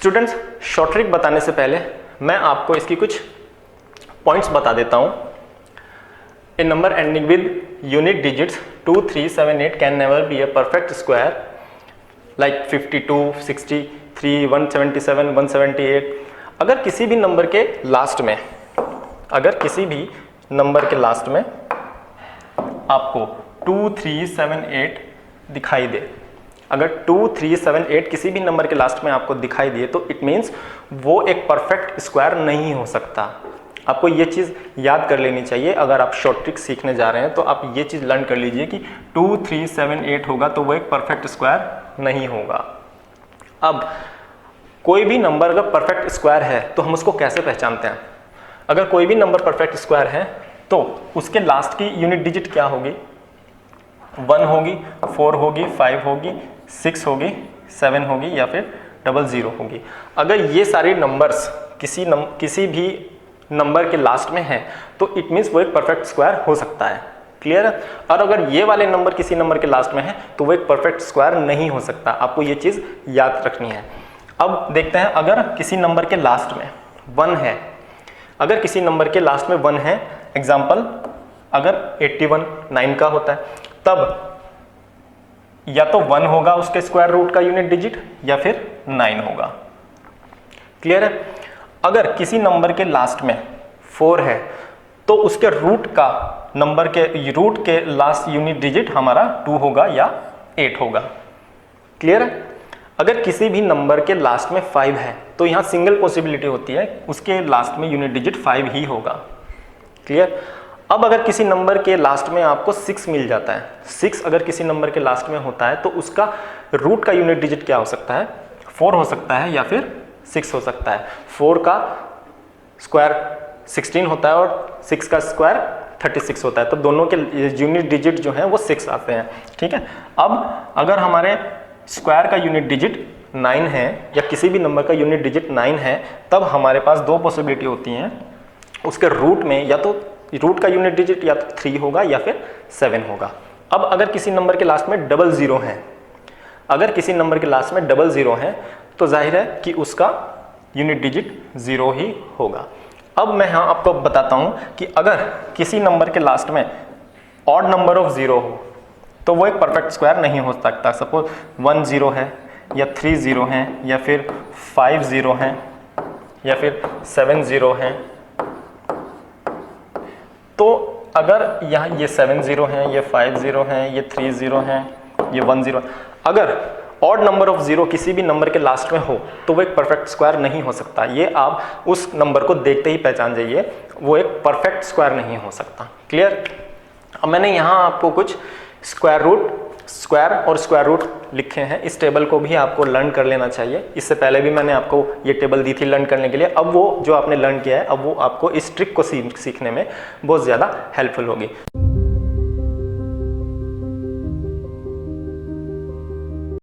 Students, short trick बताने से पहले मैं आपको इसकी कुछ पॉइंट्स बता देता हूं। A number ending with unit digits 2, 3, 7, 8 can never be a perfect square like 52, 63, 177, 178। अगर किसी भी नंबर के लास्ट में आपको 2, 3, 7, 8 दिखाई दे, अगर 2, 3, 7, 8 किसी भी नंबर के लास्ट में आपको दिखाई दिए तो इट मीन्स वो एक परफेक्ट स्क्वायर नहीं हो सकता। आपको ये चीज़ याद कर लेनी चाहिए। अगर आप शॉर्ट ट्रिक सीखने जा रहे हैं तो आप ये चीज़ लर्न कर लीजिए कि 2, 3, 7, 8 होगा तो वो एक परफेक्ट स्क्वायर नहीं होगा। अब कोई भी नंबर अगर परफेक्ट स्क्वायर है तो हम उसको कैसे पहचानते हैं? अगर कोई भी नंबर परफेक्ट स्क्वायर है तो उसके लास्ट की यूनिट डिजिट क्या होगी? 1 होगी, 4 होगी, 5 होगी, 6 होगी, 7 होगी या फिर 00 होगी। अगर ये सारी नंबर्स किसी भी नंबर के लास्ट में है तो इट मीन्स वो एक परफेक्ट स्क्वायर हो सकता है। क्लियर है? और अगर ये वाले नंबर किसी नंबर के लास्ट में है तो वो एक परफेक्ट स्क्वायर नहीं हो सकता। आपको ये चीज़ याद रखनी है। अब देखते हैं, अगर किसी नंबर के लास्ट में 1 है, अगर किसी नंबर के लास्ट में 1 है, एग्जाम्पल अगर 81 9 का होता है, तब या तो 1 होगा उसके स्क्वायर रूट का यूनिट डिजिट या फिर 9 होगा। क्लियर है? अगर किसी नंबर के लास्ट में 4 है तो उसके रूट के लास्ट यूनिट डिजिट हमारा 2 होगा या 8 होगा। क्लियर है? अगर किसी भी नंबर के लास्ट में 5 है तो यहाँ सिंगल पॉसिबिलिटी होती है, उसके लास्ट में यूनिट डिजिट 5 ही होगा। क्लियर? अब अगर किसी नंबर के लास्ट में आपको 6 मिल जाता है, 6 अगर किसी नंबर के लास्ट में होता है तो उसका रूट का यूनिट डिजिट क्या हो सकता है? 4 हो सकता है या फिर 6 हो सकता है। 4 का स्क्वायर 16 होता है और 6 का स्क्वायर 36 होता है, तो दोनों के यूनिट डिजिट जो हैं वो 6 आते हैं। ठीक है? अब अगर हमारे स्क्वायर का यूनिट डिजिट 9 है या किसी भी नंबर का यूनिट डिजिट 9 है, तब हमारे पास दो पॉसिबिलिटी होती हैं। उसके रूट में या तो रूट का यूनिट डिजिट या तो 3 होगा या फिर 7 होगा। अब अगर किसी नंबर के लास्ट में 00 है, अगर किसी नंबर के लास्ट में 00 है तो जाहिर है कि उसका यूनिट डिजिट 0 ही होगा। अब मैं यहाँ आपको बताता हूँ कि अगर किसी नंबर के लास्ट में ऑड नंबर ऑफ 0 हो तो वो एक परफेक्ट स्क्वायर नहीं हो सकता। सपोज 1 0 है या 3 0 हैं या फिर 5 0 हैं या फिर 7 0 हैं, तो अगर यहाँ ये 7 0 हैं, ये 5 0 हैं, ये 3 0 हैं, ये 1 0, अगर ऑड नंबर ऑफ 0 किसी भी नंबर के लास्ट में हो तो वो एक परफेक्ट स्क्वायर नहीं हो सकता। ये आप उस नंबर को देखते ही पहचान जाइए, वो एक परफेक्ट स्क्वायर नहीं हो सकता। क्लियर? अब मैंने यहाँ आपको कुछ स्क्वायर और स्क्वायर रूट लिखे हैं। इस टेबल को भी आपको लर्न कर लेना चाहिए। इससे पहले भी मैंने आपको ये टेबल दी थी लर्न करने के लिए। अब वो जो आपने लर्न किया है, अब वो आपको इस ट्रिक को सीखने में बहुत ज़्यादा हेल्पफुल होगी।